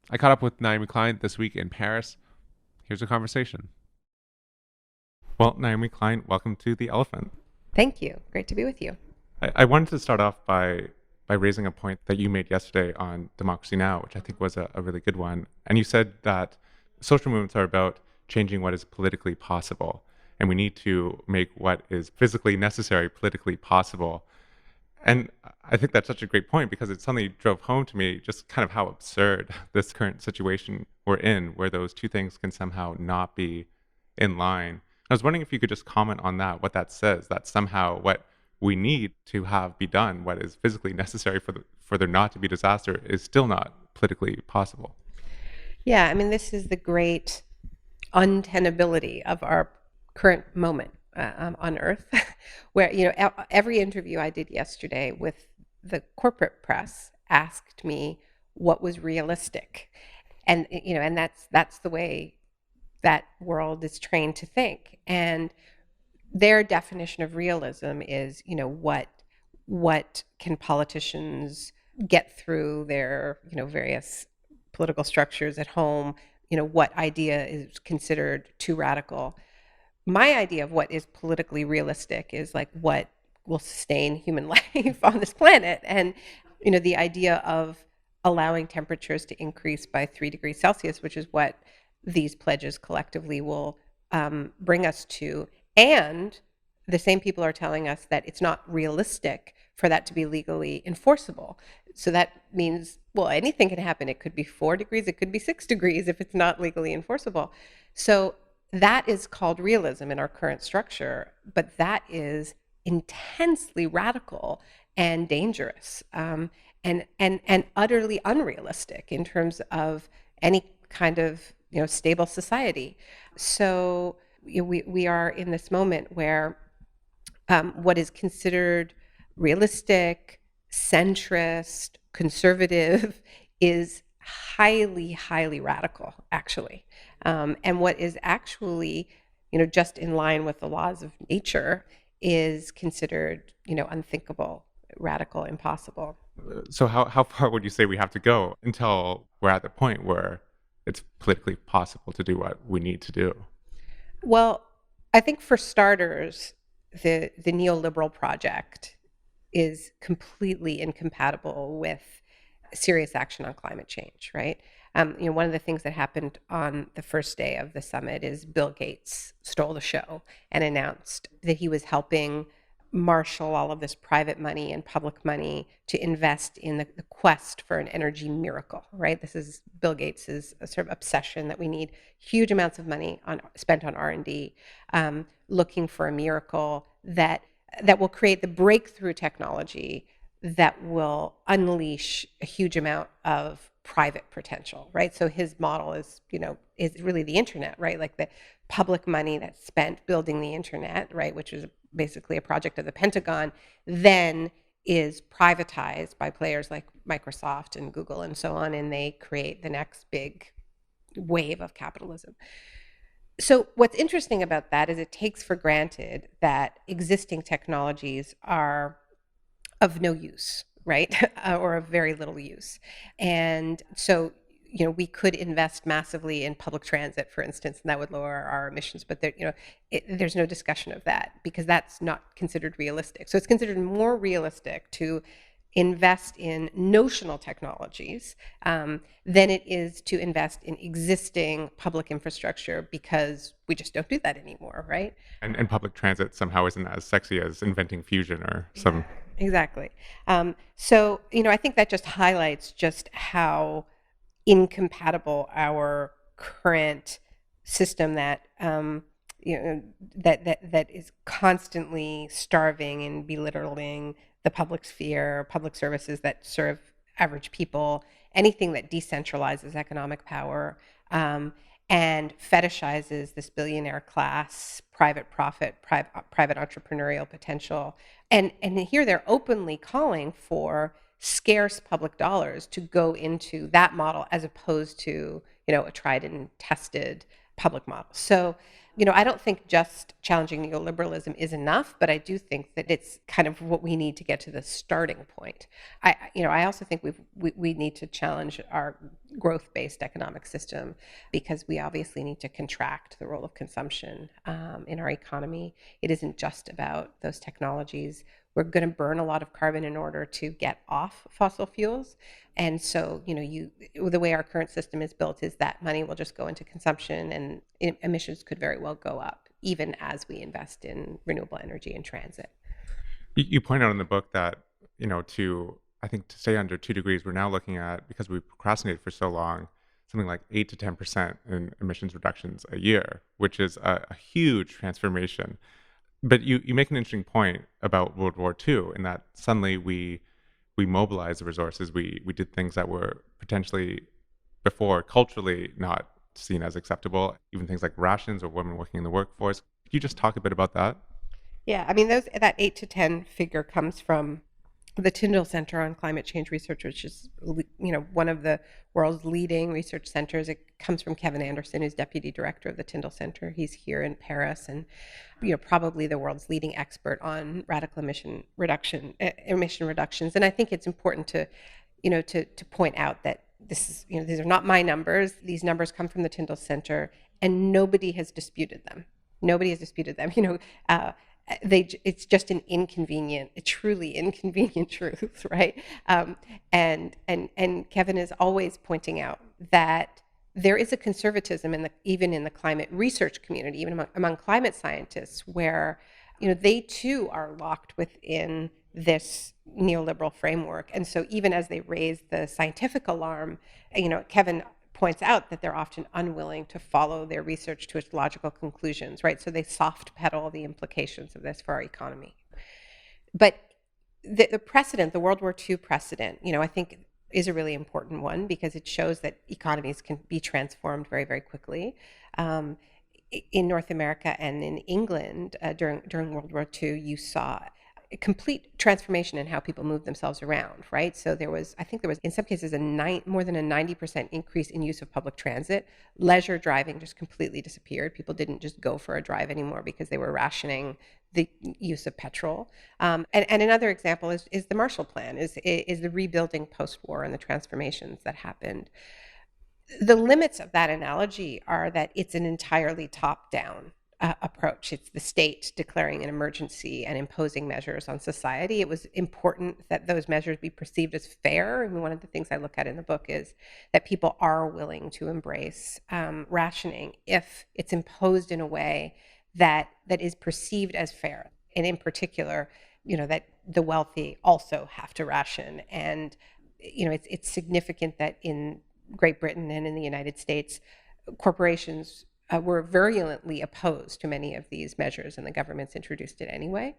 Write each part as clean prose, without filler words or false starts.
I caught up with Naomi Klein this week in Paris. Here's a conversation. Well, Naomi Klein, welcome to The Elephant. Thank you. Great to be with you. I wanted to start off by raising a point that you made yesterday on Democracy Now!, which I think was a really good one. And you said that social movements are about changing what is politically possible, and we need to make what is physically necessary politically possible. And I think that's such a great point because it suddenly drove home to me just kind of how absurd this current situation we're in, where those two things can somehow not be in line. I was wondering if you could just comment on that, what that says, that somehow what we need to have be done, what is physically necessary for there not to be disaster, is still not politically possible. Yeah, I mean, this is the great untenability of our current moment on Earth, where, every interview I did yesterday with the corporate press asked me what was realistic. And that's the way that world is trained to think. And their definition of realism is, what can politicians get through their, various political structures at home, what idea is considered too radical. My idea of what is politically realistic is like what will sustain human life on this planet. And, the idea of allowing temperatures to increase by 3 degrees Celsius, which is what these pledges collectively will bring us to. And the same people are telling us that it's not realistic for that to be legally enforceable. So that means, well, anything can happen. It could be 4 degrees, it could be 6 degrees if it's not legally enforceable. So that is called realism in our current structure, but that is intensely radical and dangerous, and utterly unrealistic in terms of any kind of stable society. So we are in this moment where what is considered realistic, centrist, conservative is highly, highly radical, actually. And what is actually, just in line with the laws of nature is considered, unthinkable, radical, impossible. So how far would you say we have to go until we're at the point where it's politically possible to do what we need to do? Well, I think for starters, the neoliberal project is completely incompatible with serious action on climate change, right? One of the things that happened on the first day of the summit is Bill Gates stole the show and announced that he was helping marshal all of this private money and public money to invest in the quest for an energy miracle, right? This is Bill Gates's sort of obsession that we need huge amounts of money spent on R&D, looking for a miracle that will create the breakthrough technology that will unleash a huge amount of private potential, right? So his model is really the internet, right? Like the public money that's spent building the internet, right, which is basically a project of the Pentagon, then is privatized by players like Microsoft and Google and so on, and they create the next big wave of capitalism. So what's interesting about that is it takes for granted that existing technologies are of no use, right? Or of very little use. And so, we could invest massively in public transit, for instance, and that would lower our emissions. But there's no discussion of that because that's not considered realistic. So it's considered more realistic to invest in notional technologies than it is to invest in existing public infrastructure because we just don't do that anymore, right? And public transit somehow isn't as sexy as inventing fusion or some. Exactly. So, I think that just highlights just how incompatible our current system that is constantly starving and belittling the public sphere, public services that serve average people, anything that decentralizes economic power, and fetishizes this billionaire class, private profit, private entrepreneurial potential. And here they're openly calling for scarce public dollars to go into that model as opposed to, a tried and tested public model. So, I don't think just challenging neoliberalism is enough, but I do think that it's kind of what we need to get to the starting point. I also think we need to challenge our growth-based economic system because we obviously need to contract the role of consumption in our economy. It isn't just about those technologies. We're going to burn a lot of carbon in order to get off fossil fuels. And so, the way our current system is built is that money will just go into consumption and emissions could very well go up, even as we invest in renewable energy and transit. You point out in the book that, I think to stay under 2 degrees, we're now looking at, because we procrastinated for so long, something like 8 to 10% in emissions reductions a year, which is a huge transformation. But you make an interesting point about World War II in that suddenly we mobilized the resources. We did things that were potentially before culturally not seen as acceptable, even things like rations or women working in the workforce. Could you just talk a bit about that? Yeah, I mean, that 8 to 10 figure comes from the Tyndall Center on Climate Change Research, which is one of the world's leading research centers. It comes from Kevin Anderson, who's deputy director of the Tyndall Center. He's here in Paris, and probably the world's leading expert on radical emission reductions. And I think it's important to to point out that these are not my numbers. These numbers come from the Tyndall Center, and nobody has disputed them. Nobody has disputed them. It's just a truly inconvenient truth, right? And Kevin is always pointing out that there is a conservatism even in the climate research community, even among climate scientists, where they too are locked within this neoliberal framework. And so even as they raise the scientific alarm, Kevin points out that they're often unwilling to follow their research to its logical conclusions, right? So they soft pedal the implications of this for our economy. But the precedent, the World War II precedent, I think is a really important one because it shows that economies can be transformed very, very quickly. In North America and in England during World War II, you saw a complete transformation in how people move themselves around, right? So I think there was in some cases more than a 90% increase in use of public transit. Leisure driving just completely disappeared. People didn't just go for a drive anymore because they were rationing the use of petrol. And another example is the Marshall Plan, is the rebuilding post-war and the transformations that happened. The limits of that analogy are that it's an entirely top-down approach. It's the state declaring an emergency and imposing measures on society. It was important that those measures be perceived as fair. I mean, one of the things I look at in the book is that people are willing to embrace rationing if it's imposed in a way that is perceived as fair. And in particular, that the wealthy also have to ration. And it's significant that in Great Britain and in the United States, corporations were virulently opposed to many of these measures, and the governments introduced it anyway.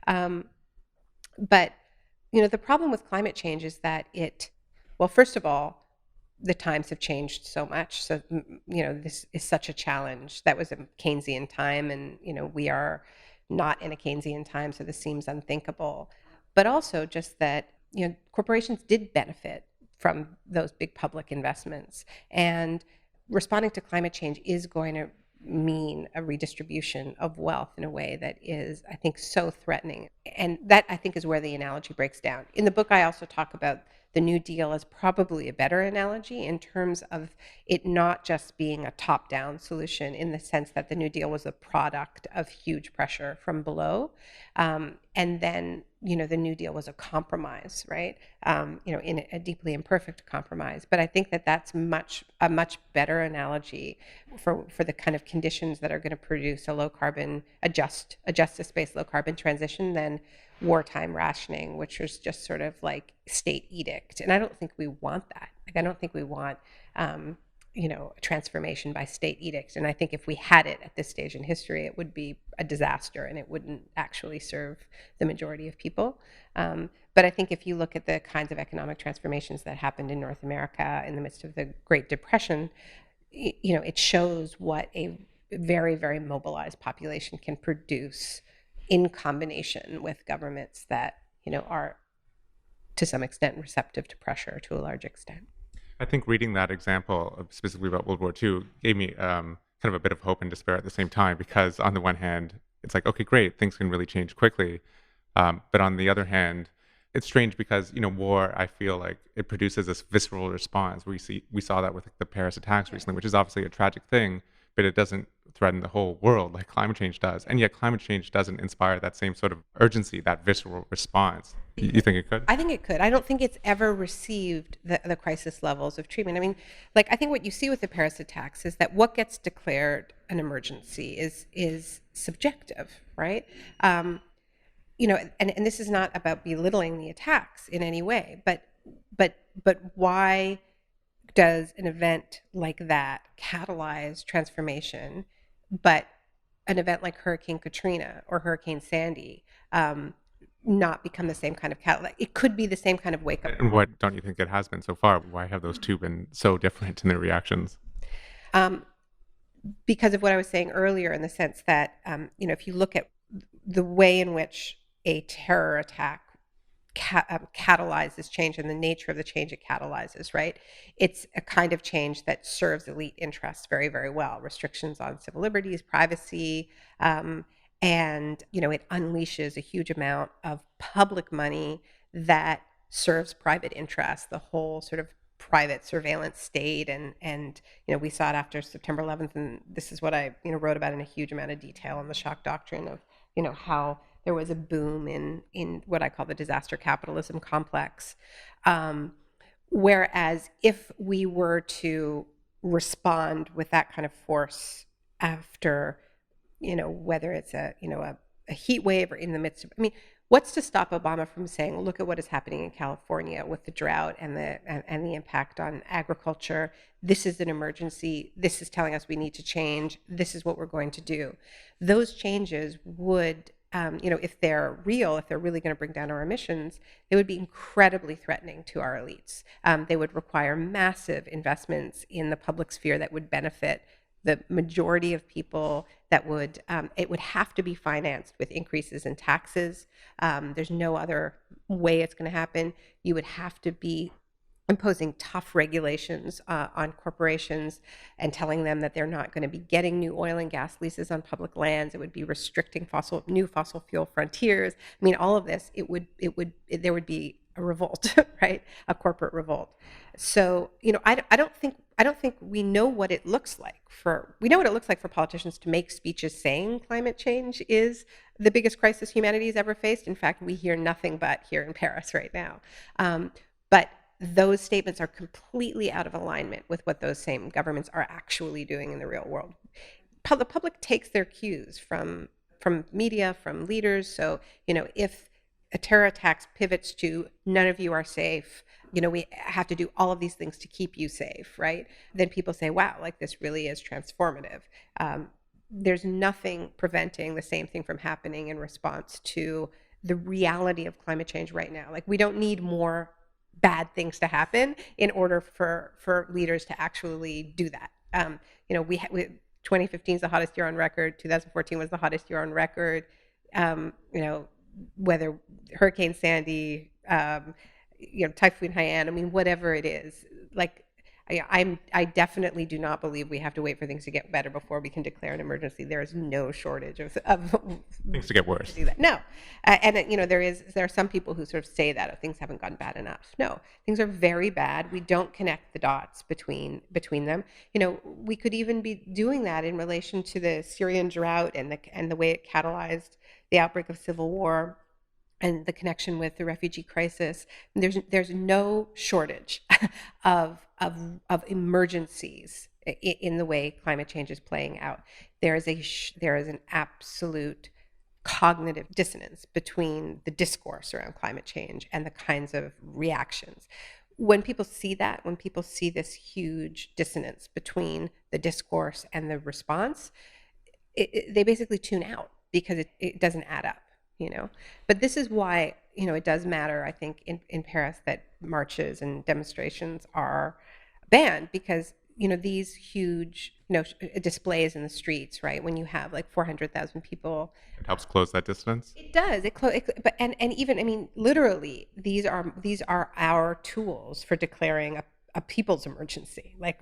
But the problem with climate change is that well, first of all, the times have changed so much. So this is such a challenge. That was a Keynesian time, and we are not in a Keynesian time, so this seems unthinkable. But also just that corporations did benefit from those big public investments, and responding to climate change is going to mean a redistribution of wealth in a way that is, I think, so threatening. And that, I think, is where the analogy breaks down. In the book, I also talk about the New Deal as probably a better analogy in terms of it not just being a top-down solution, in the sense that the New Deal was a product of huge pressure from below. And then, the New Deal was a compromise, right? In a deeply imperfect compromise. But I think that that's a much better analogy for the kind of conditions that are going to produce a low-carbon, a justice-based low-carbon transition than wartime rationing, which was just sort of like state edict. And I don't think we want that. Like, I don't think we want a transformation by state edict. And I think if we had it at this stage in history, it would be a disaster and it wouldn't actually serve the majority of people. But I think if you look at the kinds of economic transformations that happened in North America in the midst of the Great Depression, it shows what a very, very mobilized population can produce in combination with governments that, are to some extent receptive to pressure to a large extent. I think reading that example specifically about World War II gave me kind of a bit of hope and despair at the same time because on the one hand, it's like, okay, great, things can really change quickly. But on the other hand, it's strange because war. I feel like it produces this visceral response. We saw that with like, the Paris attacks recently, which is obviously a tragic thing, but it doesn't threaten the whole world like climate change does. And yet, climate change doesn't inspire that same sort of urgency, that visceral response. You think it could? I think it could. I don't think it's ever received the crisis levels of treatment. I mean, like I think what you see with the Paris attacks is that what gets declared an emergency is subjective, right? And this is not about belittling the attacks in any way, but why does an event like that catalyze transformation, but an event like Hurricane Katrina or Hurricane Sandy not become the same kind of catalyst? It could be the same kind of wake up. And what don't you think it has been so far? Why have those two been so different in their reactions? Um, because of what I was saying earlier, in the sense that if you look at the way in which a terror attack catalyzes change and the nature of the change it catalyzes, right? It's a kind of change that serves elite interests very, very well. Restrictions on civil liberties, privacy, and it unleashes a huge amount of public money that serves private interests, the whole sort of private surveillance state, and we saw it after September 11th, and this is what I wrote about in a huge amount of detail on the shock doctrine of how there was a boom in what I call the disaster capitalism complex. Whereas if we were to respond with that kind of force after, whether it's a heat wave or in the midst of, I mean, what's to stop Obama from saying, look at what is happening in California with the drought and the impact on agriculture. This is an emergency. This is telling us we need to change. This is what we're going to do. Those changes would, if they're real, if they're really going to bring down our emissions, they would be incredibly threatening to our elites. They would require massive investments in the public sphere that would benefit the majority of people. That would it would have to be financed with increases in taxes. There's no other way it's going to happen. You would have to be imposing tough regulations on corporations and telling them that they're not going to be getting new oil and gas leases on public lands. It would be restricting new fossil fuel frontiers. I mean, all of this, there would be a revolt, right? A corporate revolt. So, I don't think we know what it looks like for politicians to make speeches saying climate change is the biggest crisis humanity has ever faced. In fact, we hear nothing but here in Paris right now. But those statements are completely out of alignment with what those same governments are actually doing in the real world. The public takes their cues from media, from leaders. So, if a terror attack pivots to none of you are safe, we have to do all of these things to keep you safe, right? Then people say, wow, like this really is transformative. There's nothing preventing the same thing from happening in response to the reality of climate change right now. Like, we don't need more bad things to happen in order for leaders to actually do that. 2015 is the hottest year on record. 2014 was the hottest year on record. Whether Hurricane Sandy, Typhoon Haiyan, I mean, whatever it is, like, I definitely do not believe we have to wait for things to get better before we can declare an emergency. There is no shortage of Things to get worse. to do that. No, and there are some people who sort of say that things haven't gotten bad enough. No, things are very bad. We don't connect the dots between them. We could even be doing that in relation to the Syrian drought and the way it catalyzed the outbreak of civil war and the connection with the refugee crisis. There's no shortage of emergencies in the way climate change is playing out. There is an absolute cognitive dissonance between the discourse around climate change and the kinds of reactions. When people see that, when people see this huge dissonance between the discourse and the response, they basically tune out because it doesn't add up. But this is why it does matter, I think, in Paris, that marches and demonstrations are banned, because these huge displays in the streets, right, when you have like 400,000 people, It helps close that distance. it does. But even, I mean, literally, these are our tools for declaring a people's emergency. Like,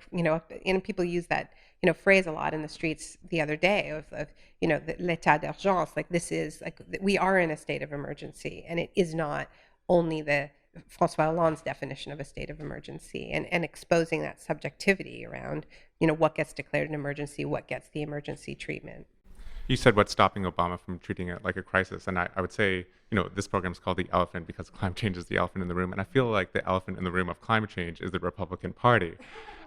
people use that, phrase a lot in the streets the other day of the l'état d'urgence. Like, this is like, we are in a state of emergency, and it is not only the François Hollande's definition of a state of emergency, and exposing that subjectivity around, what gets declared an emergency, what gets the emergency treatment. You said what's stopping Obama from treating it like a crisis. And I would say, this program is called The Elephant because climate change is the elephant in the room. And I feel like the elephant in the room of climate change is the Republican Party.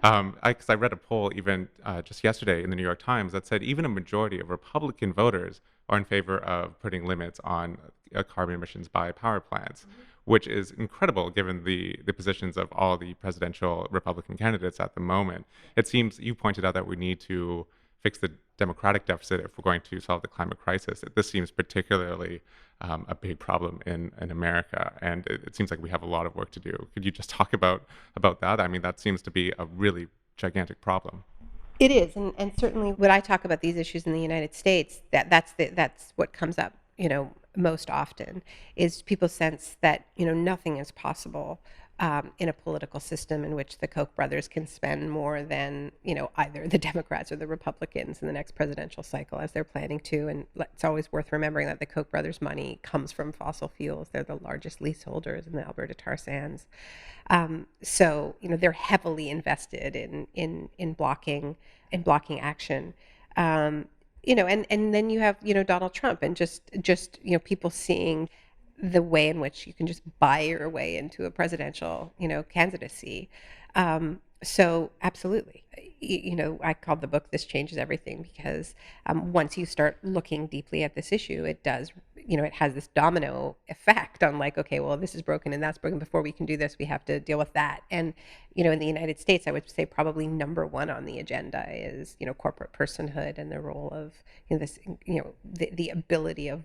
Because I read a poll even just yesterday in the New York Times that said even a majority of Republican voters are in favor of putting limits on carbon emissions by power plants, which is incredible given the positions of all the presidential Republican candidates at the moment. It seems you pointed out that we need to fix the democratic deficit if we're going to solve the climate crisis. This seems particularly a big problem in America, and it seems like we have a lot of work to do. Could you just talk about that? I mean, that seems to be a really gigantic problem. It is, and certainly when I talk about these issues in the United States, that's what comes up, most often, is people's sense that nothing is possible in a political system in which the Koch brothers can spend more than either the Democrats or the Republicans in the next presidential cycle, as they're planning to. And it's always worth remembering that the Koch brothers' money comes from fossil fuels. They're the largest leaseholders in the Alberta tar sands. So they're heavily invested in blocking action. And then you have Donald Trump, and just people seeing the way in which you can just buy your way into a presidential candidacy. So absolutely, I called the book "This Changes Everything" because once you start looking deeply at this issue, it does, it has this domino effect on, like, okay, well, this is broken and that's broken. Before we can do this, we have to deal with that. And in the United States, I would say probably number one on the agenda is corporate personhood and the role of this, the ability of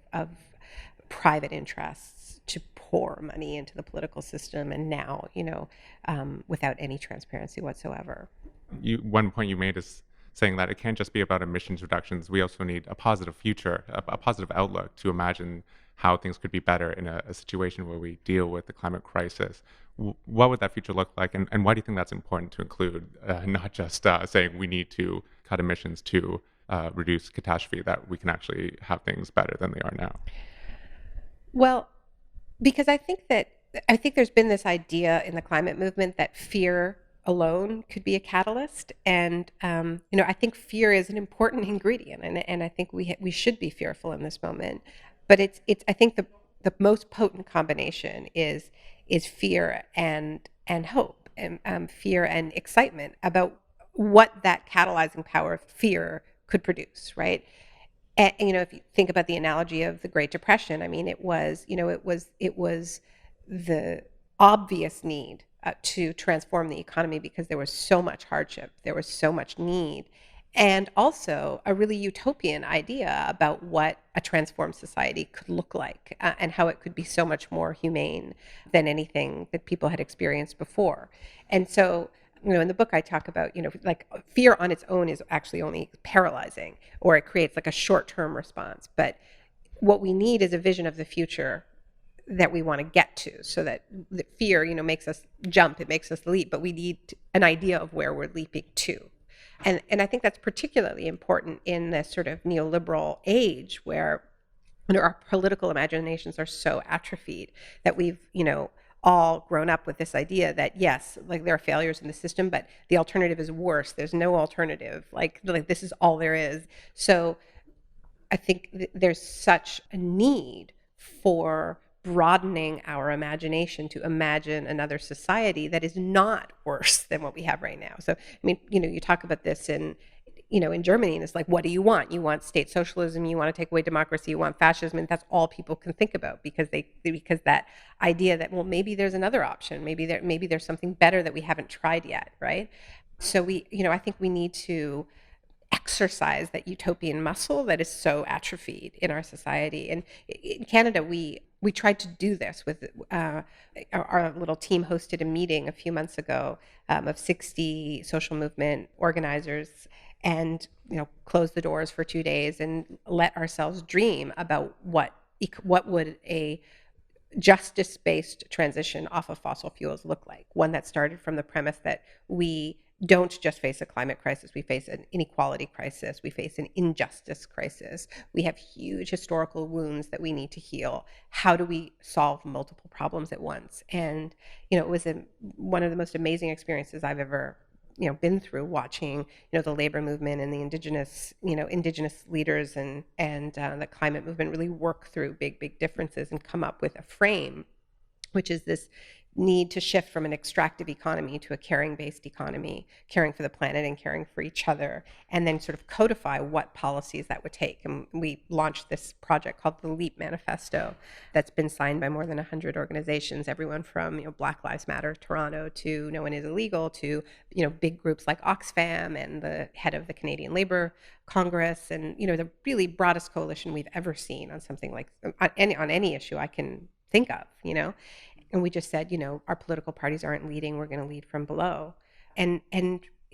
private interests to pour money into the political system, and now without any transparency whatsoever. One point you made is saying that it can't just be about emissions reductions. We also need a positive future, a positive outlook to imagine how things could be better in a situation where we deal with the climate crisis. What would that future look like, and why do you think that's important to include, not just saying we need to cut emissions to reduce catastrophe, that we can actually have things better than they are now? Well, because I think there's been this idea in the climate movement that fear alone could be a catalyst, and I think fear is an important ingredient, and I think we should be fearful in this moment. But it's I think the most potent combination is fear and hope, and fear and excitement about what that catalyzing power of fear could produce, right? And, if you think about the analogy of the Great Depression, I mean, it was the obvious need to transform the economy because there was so much hardship, there was so much need, and also a really utopian idea about what a transformed society could look like, and how it could be so much more humane than anything that people had experienced before. And so, in the book I talk about, like, fear on its own is actually only paralyzing, or it creates like a short-term response. But what we need is a vision of the future that we want to get to, so that the fear, makes us jump, it makes us leap, but we need an idea of where we're leaping to. And I think that's particularly important in this sort of neoliberal age where our political imaginations are so atrophied that we've, all grown up with this idea that, yes, like, there are failures in the system, but the alternative is worse. There's no alternative. Like this is all there is. So I think there's such a need for broadening our imagination to imagine another society that is not worse than what we have right now. So, I mean, you talk about this in Germany, and it's like, what do you want? You want state socialism, you want to take away democracy, you want fascism, and that's all people can think about, because that idea that, well, maybe there's another option, maybe there's something better that we haven't tried yet, right? So I think we need to exercise that utopian muscle that is so atrophied in our society. And in Canada, we tried to do this with our little team hosted a meeting a few months ago of 60 social movement organizers, and close the doors for 2 days and let ourselves dream about what would a justice-based transition off of fossil fuels look like? One that started from the premise that we don't just face a climate crisis, we face an inequality crisis, we face an injustice crisis, we have huge historical wounds that we need to heal. How do we solve multiple problems at once? And, it was one of the most amazing experiences I've ever been through, watching the labor movement and the indigenous leaders and the climate movement really work through big differences and come up with a frame, which is this need to shift from an extractive economy to a caring-based economy, caring for the planet and caring for each other, and then sort of codify what policies that would take. And we launched this project called the LEAP Manifesto that's been signed by more than 100 organizations, everyone from Black Lives Matter Toronto to No One Is Illegal to big groups like Oxfam and the head of the Canadian Labour Congress, and the really broadest coalition we've ever seen on something like on any issue I can think of. And we just said, our political parties aren't leading, we're going to lead from below. And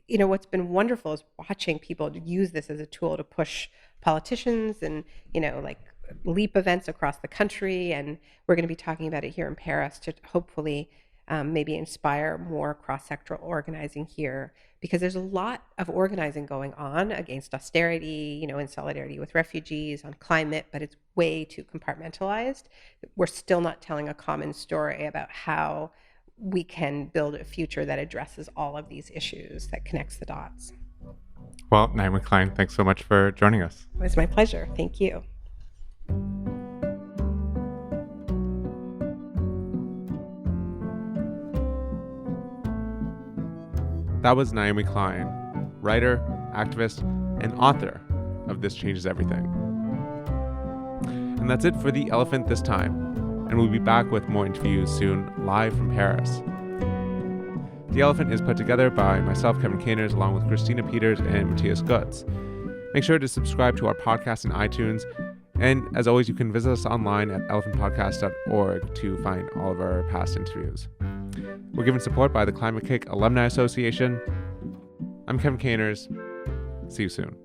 what's been wonderful is watching people use this as a tool to push politicians and, like LEAP events across the country. And we're going to be talking about it here in Paris to hopefully maybe inspire more cross-sectoral organizing here, because there's a lot of organizing going on against austerity, in solidarity with refugees, on climate, but it's way too compartmentalized. We're still not telling a common story about how we can build a future that addresses all of these issues, that connects the dots. Well, Naomi Klein, thanks so much for joining us. It was my pleasure. Thank you. That was Naomi Klein, writer, activist, and author of This Changes Everything. And that's it for The Elephant this time, and we'll be back with more interviews soon, live from Paris. The Elephant is put together by myself, Kevin Caners, along with Christina Peters and Matthias Gutz. Make sure to subscribe to our podcast in iTunes, and as always, you can visit us online at elephantpodcast.org to find all of our past interviews. We're given support by the Climate Kick Alumni Association. I'm Kevin Caners. See you soon.